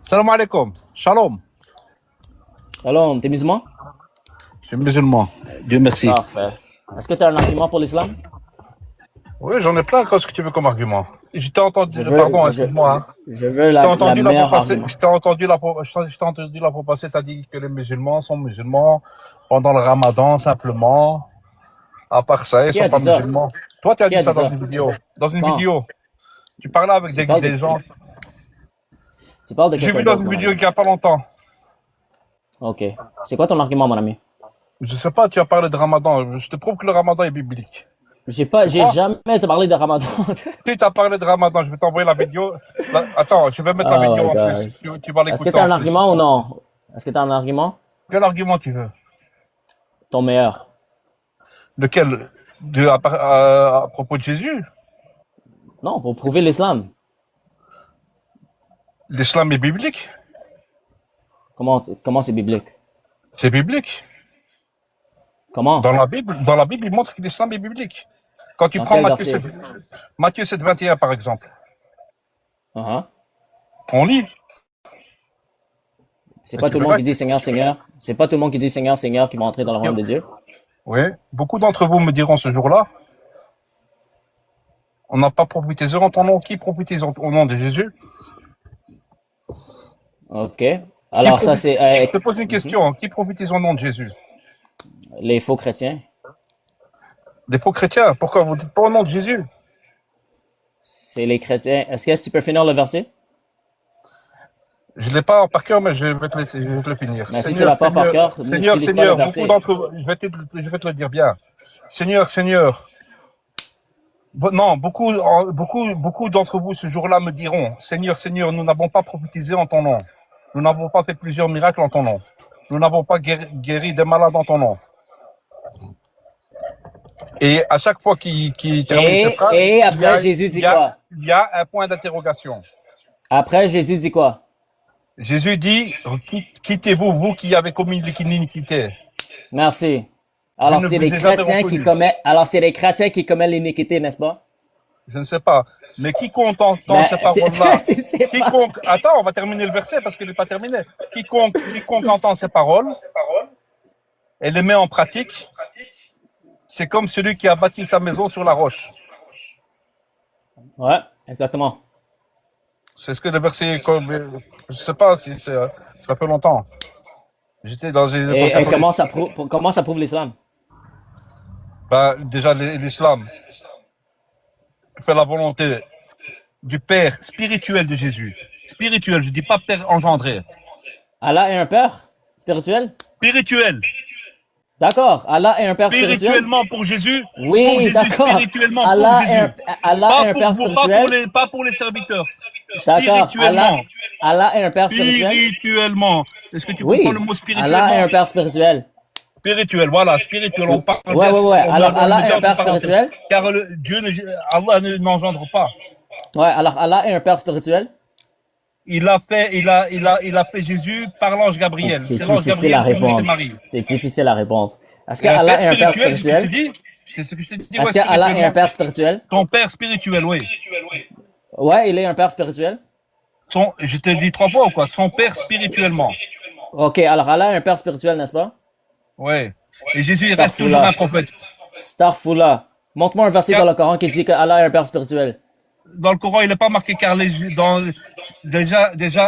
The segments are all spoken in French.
Salam alaikum. Shalom. Shalom, t'es musulman? Je suis musulman. Dieu merci. Parfait. Est-ce que tu as un argument pour l'islam? Oui, j'en ai plein. Qu'est-ce que tu veux comme argument? Je t'ai entendu. Je veux, Pardon, je, excuse-moi. Hein. je veux Je t'ai la entendu la fois meilleure passée. argument. Je t'ai entendu la fois passée. T'as dit que les musulmans sont musulmans pendant le Ramadan simplement. À part ça, ils Qui sont a pas dit ça? musulmans. Toi, tu as Qui dit a dit ça dans ça? une vidéo. Dans une Quand? vidéo. Tu parlais avec Tu parles de, des gens. tu parles de J'ai quelqu'un vu dans d'autre, une mon vidéo ami. il y a pas longtemps. Ok. C'est quoi ton argument, mon ami? Je sais pas, tu as parlé de Ramadan. Je te prouve que le Ramadan est biblique. Tu J'ai crois? jamais te parlé de Ramadan. Si tu as parlé de Ramadan, je vais t'envoyer la vidéo. Attends, je vais mettre la Oh vidéo my en plus. gosh. Tu vas Est-ce que l'écouter tu as en un plus. argument ou non? Est-ce que tu as un argument? Quel argument tu veux? Ton meilleur. Lequel? À propos de Jésus? Non, pour prouver l'islam. L'islam est biblique? Comment c'est biblique? C'est biblique. Comment? Dans la Bible, il montre que l'islam est biblique. Quand tu Dans prends quel verset? Matthieu 7, 21 par exemple, Uh-huh. on lit. C'est Et pas tu tout le veux monde pas? qui dit Seigneur, Seigneur. C'est pas tout le monde qui dit Seigneur, Seigneur qui va entrer dans le royaume de Dieu. Oui. Beaucoup d'entre vous me diront ce jour-là, on n'a pas prophétisé en ton nom. Qui prophétise au nom de Jésus? Ok. Alors ça c'est Je te pose une question. Qui prophétise au nom de Jésus? les faux chrétiens. Des faux chrétiens. Pourquoi vous dites pas au nom de Jésus? C'est les chrétiens. Est-ce que tu peux finir le verset? Je l'ai pas par cœur, mais je vais je vais te le finir. Mais si tu l'as pas par cœur, n'utilise pas le Seigneur, verset. beaucoup d'entre vous, je vais te le dire bien. Seigneur, Seigneur. Non, beaucoup d'entre vous ce jour-là me diront, Seigneur, Seigneur, nous n'avons pas prophétisé en ton nom. Nous n'avons pas fait plusieurs miracles en ton nom. Nous n'avons pas guéri des malades en ton nom. Et à chaque fois qu'il termine cette phrase, Et après Jésus dit quoi? il y a un point d'interrogation. Après Jésus dit quoi? Jésus dit, quittez-vous, vous qui avez commis l'iniquité. Merci. Alors Je ne c'est vous les ai jamais chrétiens qui reconnu. commettent. Alors c'est les chrétiens qui commettent l'iniquité, n'est-ce pas? Je ne sais pas. Mais quiconque entend Ben, ces paroles-là, tu sais pas. attends, on va terminer le verset parce qu'il n'est pas terminé. Quiconque entend ces paroles et les met en pratique, c'est comme celui qui a bâti sa maison sur la roche. Ouais, exactement. C'est ce que le verset, je sais pas si ça fait longtemps. J'étais dans une époque Et catholique. comment ça prouve l'islam? Ben, déjà, l'islam fait la volonté du Père spirituel de Jésus. Spirituel, je dis pas Père engendré. Allah est un père spirituel? Spirituel. D'accord. Allah est un père spirituel? Spirituellement pour Jésus. Oui, pour Jésus, d'accord. spirituellement Allah pour Jésus. Allah est un père spirituel? Pas pour les serviteurs. D'accord. Spirituellement. Allah est un père spirituel? Spirituellement. Est-ce que tu Oui. comprends le mot spirituellement? Allah est un père spirituel. Spirituel, voilà, spirituel. On parle Ouais. Alors Allah est un père spirituel? Car Allah n'engendre pas. Ouais, alors Allah est un père spirituel? Il a fait Jésus par l'ange Gabriel. C'est l'ange difficile à Gabriel qui monte répondre. Marie. C'est difficile à répondre. Est-ce que Un Allah père est un père spirituel, spirituel? c'est ce que je t'ai dit. Est-ce que Allah est un père spirituel? Ton père spirituel, oui. Ouais, il est un père spirituel. Je t'ai dit 3 fois ou quoi? Son père spirituellement. Ok, alors Allah est un père spirituel, n'est-ce pas? Ouais. Et Jésus, il reste toujours un prophète. Starfoula. Montre-moi un verset dans le Coran qui dit que Allah est un père spirituel. Dans le Coran, il n'est pas marqué car déjà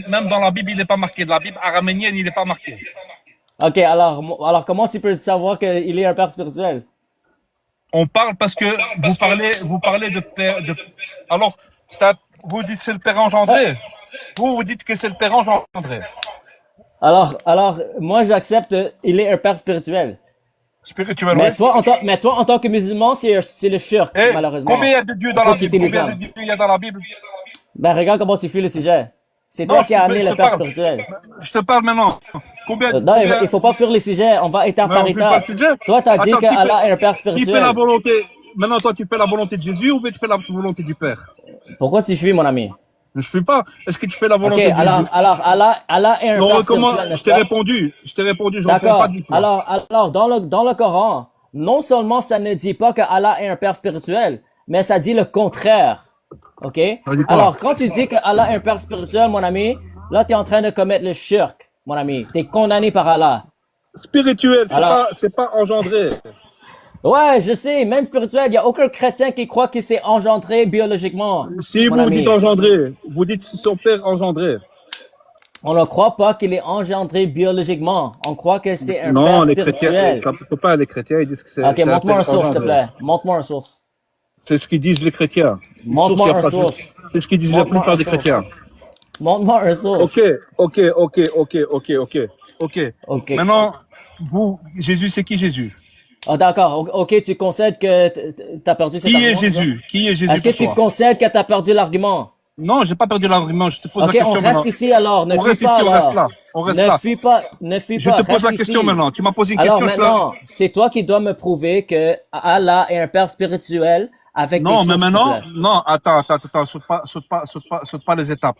même dans la Bible, il n'est pas marqué. Dans la Bible araménienne, il n'est pas marqué. Ok, alors comment tu peux savoir qu'il est un père spirituel? On parle parce que vous parlez de père, alors, vous dites que c'est le père engendré. Vous dites que c'est le père engendré. Alors, moi j'accepte, il est un père spirituel. Spirituel, Mais oui. toi, en tant que musulman, c'est le shirk, malheureusement. Combien il y a de dieux dans Il faut la Bible? quitter Combien l'islam. de dieux il y a dans la Bible? Ben regarde comment tu fuis le sujet. C'est Non, toi qui as je amené te le père parle. spirituel. Je te parle maintenant. Non, il faut pas fuir les sujets. On va étape Mais par on fait pas étape. le sujet. Toi, t'as dit Attends, que Allah est un père Qui fait la spirituel. volonté? Maintenant, toi, tu fais la volonté de Jésus ou tu fais la volonté du Père? Pourquoi tu fuis, mon ami? Je ne fais pas. Est-ce que tu fais la Ok, volonté de Jésus? alors, Allah est un Non, père comment? spirituel, Je n'est-ce t'ai pas? répondu. Je réponds D'accord. pas du tout. Alors, dans le Coran, non seulement ça ne dit pas que Allah est un père spirituel, mais ça dit le contraire. OK? Ça dit quoi? Alors, quand tu dis que Allah est un père spirituel, mon ami, là, tu es en train de commettre le shirk, mon ami. Tu es condamné par Allah. Spirituel, Alors, c'est pas engendré. ouais, je sais, même spirituel, il n'y a aucun chrétien qui croit qu'il s'est engendré biologiquement, Si mon vous dites ami. engendré, vous dites si son père engendré. On ne croit pas qu'il est engendré biologiquement. On croit que c'est un Non, père les chrétiens, spirituel. ça peut pas, les chrétiens, ils disent que OK, c'est un montre-moi un père source, s'il te engendré. plaît. Montre-moi un source. C'est ce qu'ils disent les chrétiens. Une source, il Montre-moi y a un pas de... source. C'est ce qu'ils disent la Montre-moi plupart un des source. chrétiens. Montre-moi un source. Ok. OK. Maintenant, vous, Jésus, c'est qui Jésus? Ah, d'accord. OK, tu concèdes que t'as perdu cet Qui est argument, c'est ça? Jésus? Qui est Jésus Est-ce que pour tu toi? concèdes que t'as perdu l'argument? Non, j'ai pas perdu l'argument, je te pose OK, la on question reste maintenant. ici alors. Ne On fuis reste pas ici, on reste alors. là. On reste Ne là. fuis pas. Ne fuis Je pas. te pose Reste la question ici. maintenant. Tu m'as posé une Alors question, je te la... maintenant, c'est toi qui dois me prouver que Allah est un père spirituel avec des Non, sources, mais s'il te maintenant, plaît. non, attends, saute pas les étapes.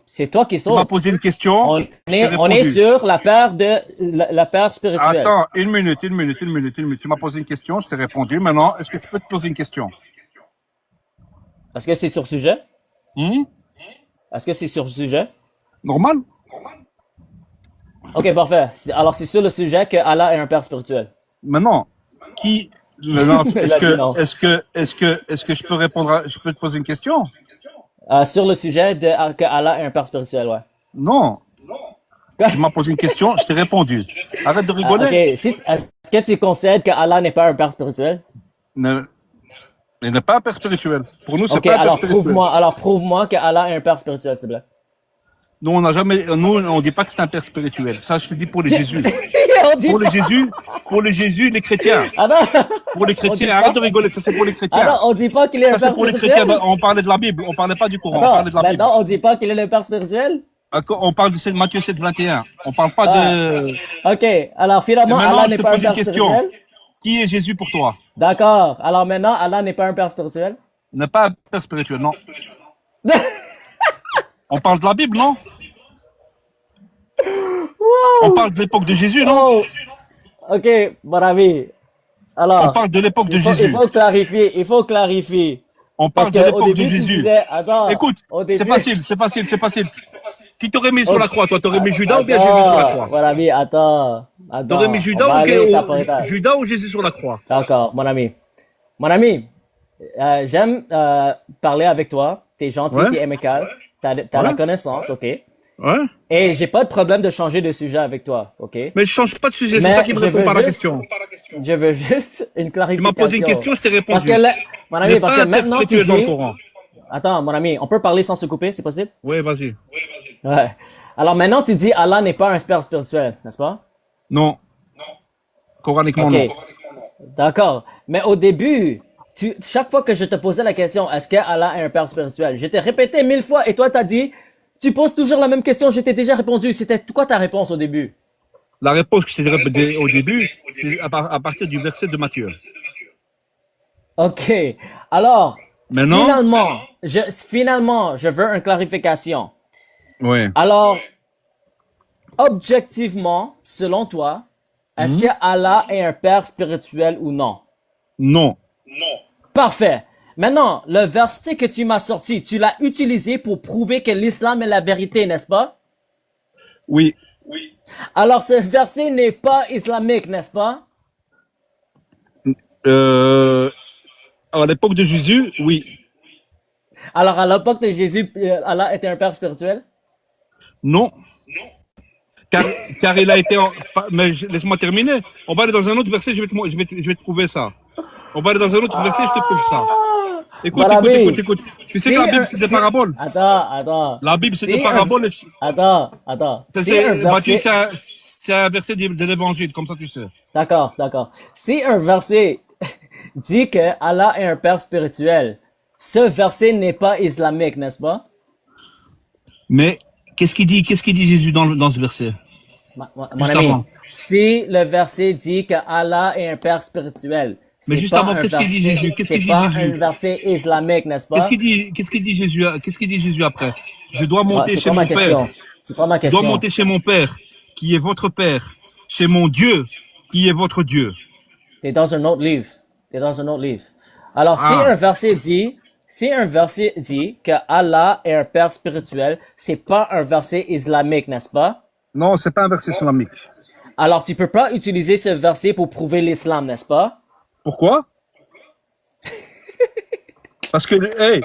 C'est toi qui Tu m'as sautes. posé une question, On je t'ai on est répondu. sur la paire de la paire spirituelle. Attends, une minute. Tu m'as posé une question, je t'ai répondu. Maintenant, est-ce que tu peux te poser une question? Est-ce que c'est sur sujet? Hmm? Est-ce que c'est sur sujet? Normal? OK, parfait. Alors, c'est sur le sujet que Allah est un père spirituel. Maintenant, qui... Maintenant, Il a dit non. est-ce que je peux répondre je peux te poser une question? Sur le sujet de que Allah est un père spirituel, ouais. Non. Tu m'as posé une question, je t'ai répondu. Arrête de rigoler. OK, est-ce que tu concèdes que Allah n'est pas un père spirituel? Il n'est pas un père spirituel. Pour nous, c'est OK, pas un père alors spirituel. prouve-moi que Allah est un père spirituel, s'il te plaît. Nous, on dit pas que c'est un père spirituel. Ça, je te dis pour les Jésus. On dit Pour les Jésus, les chrétiens. Ah non, Pour les on dit chrétiens, pas. arrête de rigoler, ça c'est pour les Ah chrétiens. non, on dit pas qu'il est un Ça c'est père pour les spirituel. chrétiens. On parlait de la Bible, on parlait pas du Coran, on parlait de la Bible. Maintenant, on dit pas qu'il est le père spirituel. On parle de Matthieu 7, 21. On parle pas Ah. de... OK, alors Et finalement, maintenant, Allah je n'est te pas un pose une père question. spirituel. Qui est Jésus pour toi? D'accord, alors maintenant, Allah n'est pas un père spirituel. N'est pas un père spirituel, non. On parle de la Bible, non? On parle de l'époque de Jésus, non? Oh, OK, mon ami. On Alors, parle de l'époque de il Jésus. faut clarifier. On Parce parle de qu'au l'époque de début, tu Jésus. disais, attends, Écoute, au c'est début, facile. Qui t'aurait mis sur la croix, toi? T'aurais mis Judas ou bien attends, Jésus sur la croix? mon ami, attends, T'aurais mis on Judas va aller étape par ou, étape. Judas ou Jésus sur la croix? D'accord, mon ami. Mon ami, j'aime parler avec toi. T'es gentil, Ouais. t'es amical. T'as la Ouais. connaissance, OK? Ouais. Et j'ai pas de problème de changer de sujet avec toi, OK? Mais je change pas de sujet, c'est Mais toi qui me je réponds veux pas à la juste- question. Je veux juste une Tu clarification. m'as posé une question, je t'ai répondu. Parce que là, mon ami, N'est parce pas que un père maintenant tu spirituel dans le dis... Coran. Attends, mon ami, on peut parler sans se couper, c'est possible? Oui, vas-y. Ouais. Alors maintenant tu dis Allah n'est pas un père spirituel, n'est-ce pas? Non. Coraniquement, OK. non. D'accord. Mais au début, chaque fois que je te posais la question, est-ce que Allah est un père spirituel? Je t'ai répété 1000 fois et toi t'as dit, tu poses toujours la même question, je t'ai déjà répondu. C'était quoi ta réponse au début? La réponse que je t'ai donnée au début, c'est à partir du verset de Matthieu. OK. Alors, Maintenant, finalement, je veux une clarification. oui. Alors, objectivement, selon toi, est-ce que Allah est un père spirituel ou non? Non. Parfait. Maintenant, le verset que tu m'as sorti, tu l'as utilisé pour prouver que l'islam est la vérité, n'est-ce pas? Oui. Alors, ce verset n'est pas islamique, n'est-ce pas? À l'époque de Jésus, oui. Alors, à l'époque de Jésus, Allah était un père spirituel? Non. Car il a été... Mais laisse-moi terminer. On va aller dans un autre verset, je vais te prouver ça. On va aller dans un autre verset, je te prouve ça. Écoute. Tu sais que la Bible, c'est des paraboles. Attends. La Bible, c'est Si des paraboles. Attends. Matthieu, c'est un verset de l'évangile, comme ça tu sais. D'accord. Si un verset dit que Allah est un père spirituel, ce verset n'est pas islamique, n'est-ce pas? Mais qu'est-ce qu'il dit Jésus dans ce verset? Mon Juste ami, avant. si le verset dit que Allah est un père spirituel, Mais c'est juste pas avant, un qu'est-ce qu'il dit verset- Jésus? Qu'est-ce c'est qu'il dit pas Jésus? un verset islamique, n'est-ce pas? Qu'est-ce qu'il dit Jésus? Qu'est-ce qu'il dit Jésus après? Je dois Ouais, monter c'est chez pas ma mon question. Père. C'est pas ma Je dois question. monter chez mon Père, qui est votre Père, chez mon Dieu, qui est votre Dieu. T'es dans un autre livre. Alors, si Ah. un verset dit, si un verset dit que Allah est un père spirituel, c'est pas un verset islamique, n'est-ce pas? Non, c'est pas un verset islamique. Alors tu peux pas utiliser ce verset pour prouver l'islam, n'est-ce pas? Pourquoi? Parce que, hey,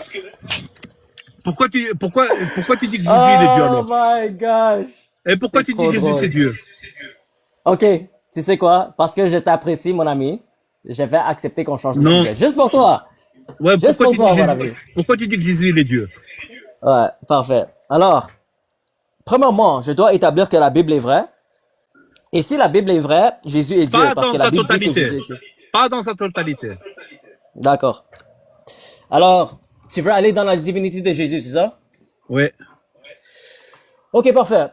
pourquoi tu dis que Jésus est Dieu Oh alors? my gosh! Et pourquoi C'est tu dis trop Jésus drôle. c'est Dieu? Ok, tu sais quoi? Parce que je t'apprécie, mon ami, je vais accepter qu'on change de Non. sujet. Juste pour toi! Ouais, Juste pour toi, mon ami. pourquoi tu dis que Jésus il est Dieu? Ouais, parfait. Alors, premièrement, je dois établir que la Bible est vraie. Et si la Bible est vraie, Jésus est Dieu, Pas parce dans que la sa Bible dit que totalité. Jésus est Dieu. Pas dans sa totalité. D'accord. Alors, tu veux aller dans la divinité de Jésus, c'est ça? Ouais. Ok, parfait.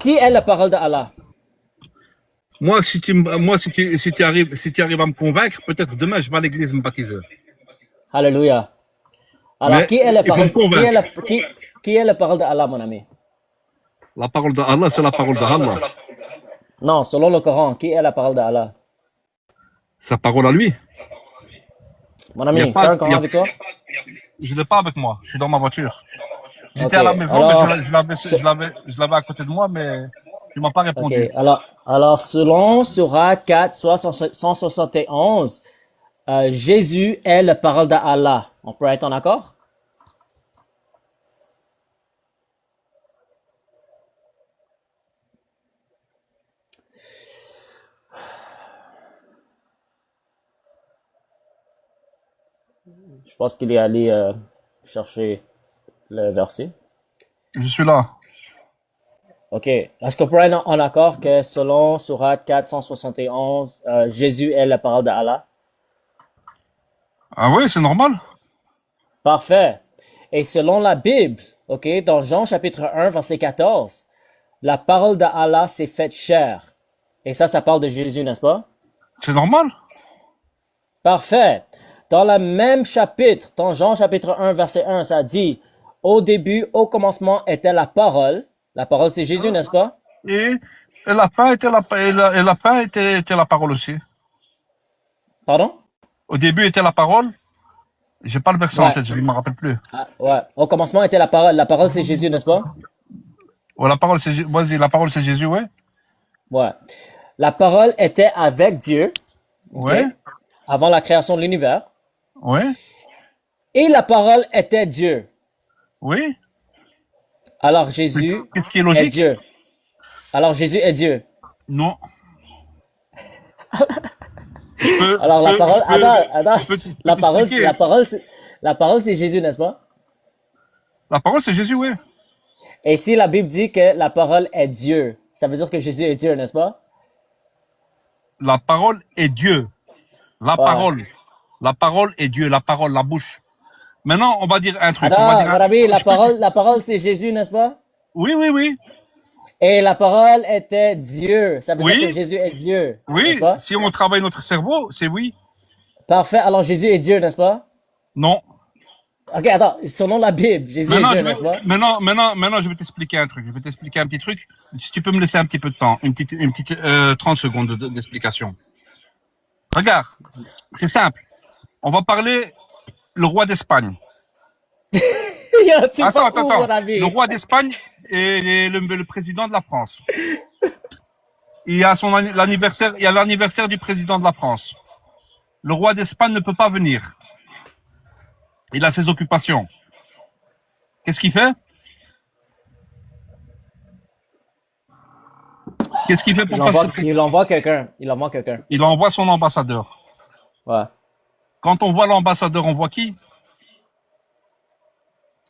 Qui est la parole d'Allah? Moi, si tu arrives à me convaincre, peut-être demain je vais à l'église me baptiser. Alléluia. Alors, Mais qui est la il faut me parole, convaincre. qui est la parole d'Allah, mon ami? La parole d'Allah, c'est la parole d'Allah. Non, selon le Coran, qui est la parole d'Allah? Sa parole à lui. Mon Y a ami, pas- tu as un y Coran a- avec toi? Je l'ai pas avec moi. Je suis dans ma voiture. J'étais Ok, à la maison, alors, mais je l'avais à côté de moi, mais tu m'as pas ok, répondu. alors, selon Surat 4, 171, Jésus est la parole d'Allah. On peut être en accord? Je pense qu'il est allé chercher le verset. Je suis là. Ok. Est-ce qu'on pourrait être en accord que selon Surat 471, Jésus est la parole d'Allah? Ah oui, c'est normal. Parfait. Et selon la Bible, ok, dans Jean chapitre 1, verset 14, la parole d'Allah s'est faite chair. Et ça parle de Jésus, n'est-ce pas? C'est normal. Parfait. Dans le même chapitre, dans Jean chapitre 1, verset 1, ça dit, au début, au commencement était la parole. La parole, c'est Jésus, n'est-ce pas? Et la fin était la fin était la parole aussi. Pardon? Au début était la parole. J'ai pas le verset en Ouais. tête, je ne me rappelle plus. Ah, ouais. Au commencement était la parole. La parole, c'est Jésus, n'est-ce pas? Ouais, la parole c'est vas-y, la parole c'est Jésus, ouais. Ouais. La parole était avec Dieu, ok, Ouais. avant la création de l'univers. Ouais. Et la parole était Dieu. Oui. Alors Jésus Qu'est-ce qui est est logique? Dieu. Alors Jésus est Dieu. Non. Je peux- Alors la je peux- parole, je peux- attends, je peux t- la peux parole, t'expliquer. la parole, c'est Jésus, n'est-ce pas? La parole c'est Jésus, oui. Et si la Bible dit que la parole est Dieu, ça veut dire que Jésus est Dieu, n'est-ce pas? La parole est Dieu. La Ouais. parole. La parole est Dieu. La parole, la bouche. Maintenant, on va dire un truc. On va Attends, dire mon un- ami, je peux- la parole, c'est Jésus, n'est-ce pas? Oui, oui, oui. Et la parole était Dieu. Ça veut Oui. dire que Jésus est Dieu, Oui. n'est-ce pas? Si on travaille notre cerveau, c'est oui. Parfait. Alors Jésus est Dieu, n'est-ce pas? Non. Ok, attends. Selon la Bible, Jésus est Maintenant, Dieu, je n'est-ce pas? vais, maintenant, je vais t'expliquer un truc. Je vais t'expliquer un petit truc. Si tu peux me laisser un petit peu de temps, une petite 30 secondes d'explication. Regarde, c'est simple. On va parler le roi d'Espagne. Yo, tu vas où, Attends. mon ami? Le roi d'Espagne et le président de la France. Il y a l'anniversaire, il y a l'anniversaire du président de la France. Le roi d'Espagne ne peut pas venir. Il a ses occupations. Qu'est-ce qu'il fait? Qu'est-ce qu'il fait pour passer? Il envoie quelqu'un. Il envoie quelqu'un. Il envoie son ambassadeur. Ouais. Quand on voit l'ambassadeur, on voit qui?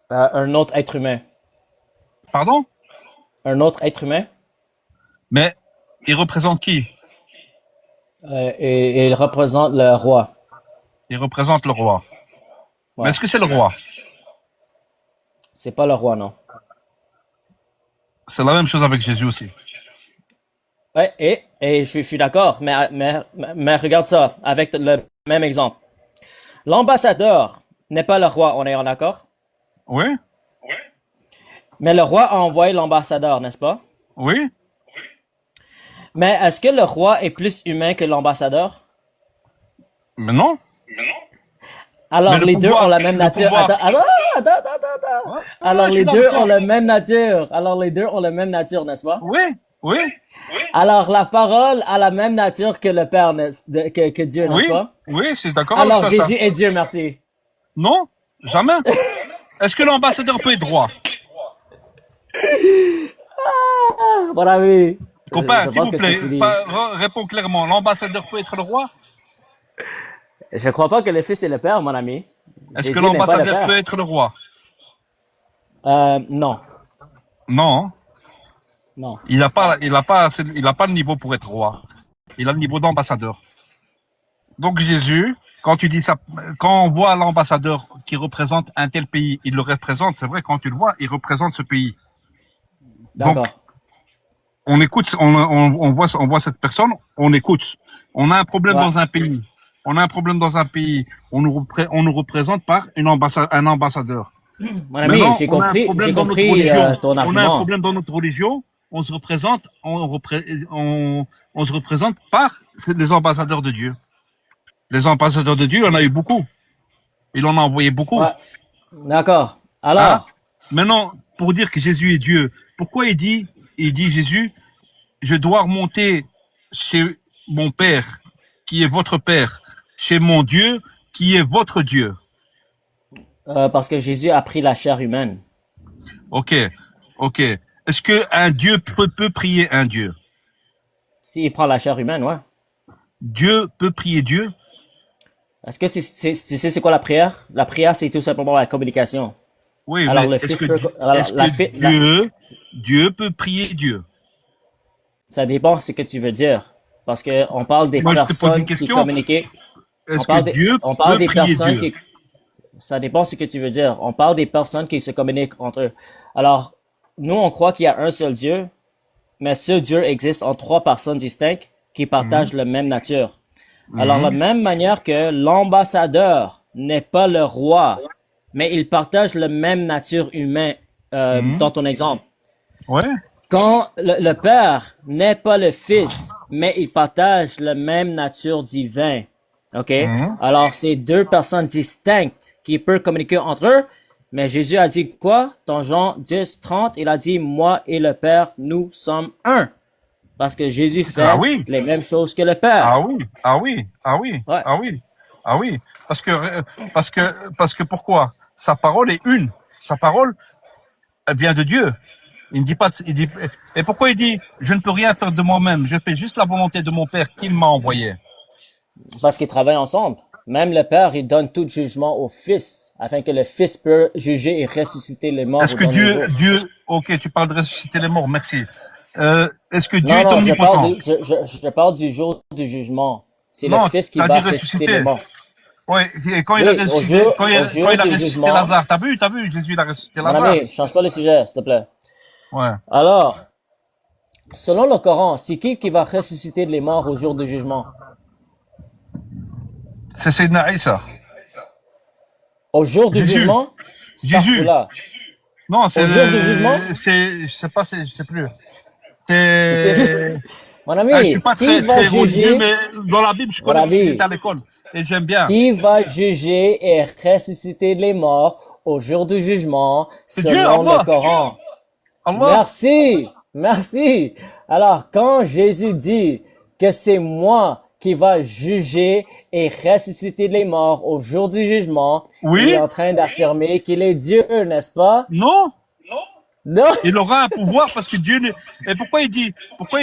Un autre être humain. Pardon? Un autre être humain. Mais il représente qui? Et il représente le roi. Il représente le roi. Ouais. Mais est-ce que c'est le roi? C'est pas le roi, non. C'est la même chose avec Jésus aussi. Ouais, et je suis d'accord, mais regarde ça, avec le même exemple. L'ambassadeur n'est pas le roi, on est en accord? Oui? Mais le roi a envoyé l'ambassadeur, n'est-ce pas? Oui? Mais est-ce que le roi est plus humain que l'ambassadeur? Mais non? Alors Mais les deux ont la même nature. pouvoir, Attends. ouais, Alors je suis les là deux avec ont toi. la même nature. Alors les deux ont la même nature, n'est-ce pas? Oui, oui, Alors la parole a la même nature que le Père, que Dieu, n'est-ce oui, pas? oui, c'est d'accord avec Alors toi, ça. Jésus est Dieu, merci. Non, jamais. Est-ce que l'ambassadeur peut être roi? Mon ami, Copain, je s'il pense vous que c'est plaît, fini. réponds clairement. L'ambassadeur peut être le roi? Je crois pas que le Fils est le Père, mon ami. Est-ce que Jésus n'est pas le l'ambassadeur peut Père. être le roi? Non, Non, non. il n'a pas le niveau pour être roi. Il a le niveau d'ambassadeur. Donc Jésus, quand tu dis ça, quand on voit l'ambassadeur qui représente un tel pays, il le représente, c'est vrai, quand tu le vois, il représente ce pays. Donc, D'accord. on écoute, on voit cette personne, on écoute. On a un problème Ouais. dans un pays. On a un problème dans un pays. On nous représente par un ambassadeur. Mon ami, Maintenant, on a un j'ai problème dans notre compris religion. ton On a un argument. problème dans notre religion. On se représente par les ambassadeurs de Dieu. Les ambassadeurs de Dieu, il en a eu beaucoup. Il en a envoyé beaucoup. Ouais. D'accord. Hein? Alors, Maintenant, pour dire que Jésus est Dieu, pourquoi il dit Jésus, je dois remonter chez mon Père, qui est votre Père, chez mon Dieu, qui est votre Dieu. parce que Jésus a pris la chair humaine. Ok, ok. Est-ce que un Dieu peut prier un Dieu? S'il prend la chair humaine, ouais. Dieu peut prier Dieu? Est-ce que tu sais c'est quoi la prière? La prière, c'est tout simplement la communication. Oui, Alors mais le Fils peut, alors, est-ce que Dieu peut prier Dieu? ça dépend de ce que tu veux dire. Parce que on parle des Moi, je te pose une personnes qui question. communiquent. Est-ce que Dieu On parle peut des prier personnes Dieu? qui, ça dépend de ce que tu veux dire. On parle des personnes qui se communiquent entre eux. Alors, nous, on croit qu'il y a un seul Dieu, mais ce Dieu existe en trois personnes distinctes qui Mhm, partagent la même nature. Alors, de la mhm, même manière que l'ambassadeur n'est pas le roi, mais il partage la même nature humaine, mhm. dans ton exemple. Ouais. Quand le Père n'est pas le Fils, mais il partage la même nature divine. OK? Mhm. Alors, c'est deux personnes distinctes qui peuvent communiquer entre eux. Mais Jésus a dit quoi? Dans Jean 10:30, il a dit, moi et le Père, nous sommes un. Parce que Jésus Ah fait oui. les mêmes choses que le Père. Ah oui, ah oui, ah oui, Ouais. ah oui, ah oui. Parce que pourquoi? Sa parole est une. Sa parole, elle vient de Dieu. Il ne dit pas, il dit, et pourquoi il dit, je ne peux rien faire de moi-même, je fais juste la volonté de mon Père qui m'a envoyé. Parce qu'ils travaillent ensemble. Même le Père, il donne tout jugement au Fils, afin que le Fils peut juger et ressusciter les morts Est-ce au que dernier jour. ok, tu parles de ressusciter les morts, merci. Est-ce que Dieu Non, est non, omnipotent? je parle du jour du jugement. C'est le Non, Fils qui t'as va dit ressusciter les ressusciter. morts. Ouais, et quand il a Oui, ressuscité, au quand jour il a du ressuscité jugement. Lazare, t'as vu, Jésus, il a ressuscité Mon Lazare. ami, change pas le sujet, s'il te plaît. Ouais. Alors, selon le Coran, c'est qui va ressusciter les morts au jour du jugement? C'est Sayyidina Isa. Au jour du Jésus. jugement? Jésus. Là. Non, c'est Au jour du jugement? je sais pas, je sais plus. C'est- C'est, Mon je suis ami, pas qui va très religieux, juger? mais dans la Bible, je Mon connais parce que ami, j'étais à l'école. Et j'aime bien. qui va juger et ressusciter les morts au jour du jugement C'est Dieu, selon le Allah. Coran? Allah. Merci, merci. Alors, quand Jésus dit que c'est moi qui va juger et ressusciter les morts au jour du jugement, il Oui. est en train d'affirmer qu'il est Dieu, n'est-ce pas? Non. Non. Il aura un pouvoir parce que Dieu et pourquoi il dit quand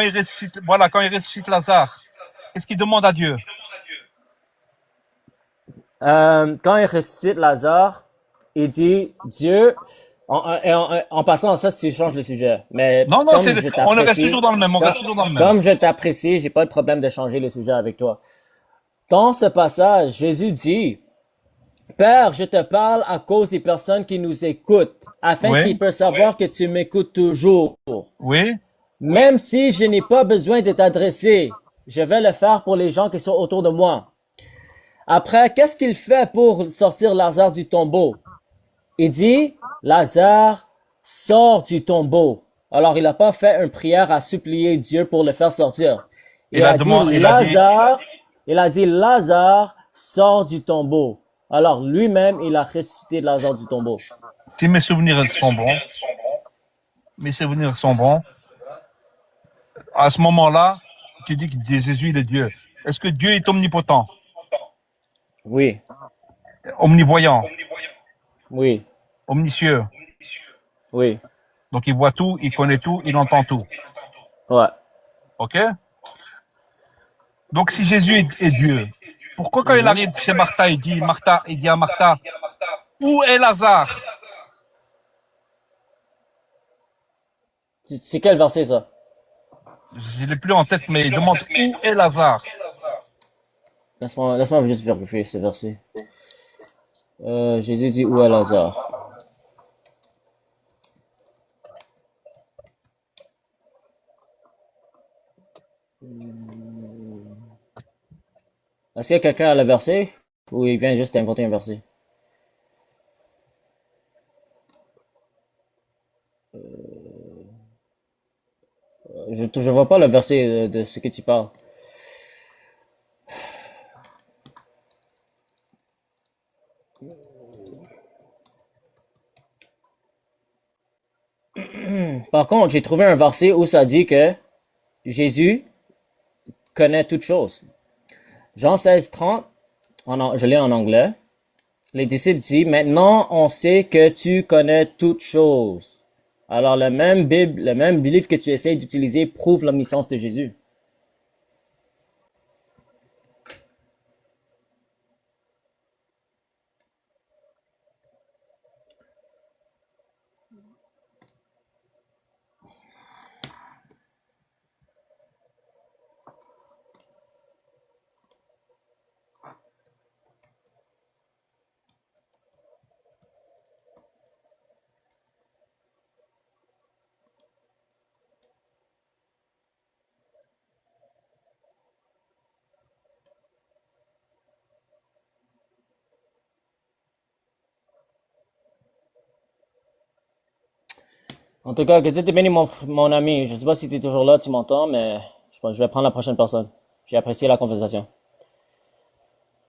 il ressuscite, voilà, quand il ressuscite Lazare, qu'est-ce qu'il demande à Dieu? Quand il ressuscite Lazare, il dit Dieu. En passant, ça, si tu changes le sujet. Mais Non, non, comme je on reste t'apprécie, toujours dans le même, on reste toujours dans le même. comme je t'apprécie, j'ai pas de problème de changer le sujet avec toi. Dans ce passage, Jésus dit, Père, je te parle à cause des personnes qui nous écoutent, afin Oui. qu'ils puissent savoir que tu m'écoutes toujours. Oui. Même si je n'ai pas besoin de t'adresser, je vais le faire pour les gens qui sont autour de moi. Après, qu'est-ce qu'il fait pour sortir Lazare du tombeau? Il dit, Lazare sort du tombeau. Alors, il n'a pas fait une prière à supplier Dieu pour le faire sortir. Il a dit, Lazare sort du tombeau. Alors lui-même, il a ressuscité Lazare du tombeau. Si mes souvenirs sont bons, mes souvenirs sont bons, à ce moment-là, tu dis que Jésus il est Dieu. Est-ce que Dieu est omnipotent, Oui, omnivoyant, oui, omniscient? oui. Donc il voit tout, il connaît tout, il entend tout. Ouais. Ok? Donc si Jésus est Dieu, pourquoi quand il Mhm. arrive chez Martha, il dit à Martha, où est Lazare? C'est quel verset ça? Je l'ai plus en tête, mais il demande où est Lazare? Laisse-moi juste vérifier ce verset. Jésus dit où est Lazare? Est-ce qu'il y a quelqu'un à le verset? Ou il vient juste d'inventer un verset? Je vois pas le verset de ce que tu parles. Par contre, j'ai trouvé un verset où ça dit que Jésus connaît toutes choses. Jean 16:30, je l'ai en anglais. Les disciples disent, maintenant on sait que tu connais toutes choses. Alors le même Bible, le même livre que tu essaies d'utiliser prouve l'omniscience de Jésus. En tout cas, que Dieu te bénisse, mon ami. Je sais pas si tu es toujours là, tu m'entends, mais je vais prendre la prochaine personne. J'ai apprécié la conversation.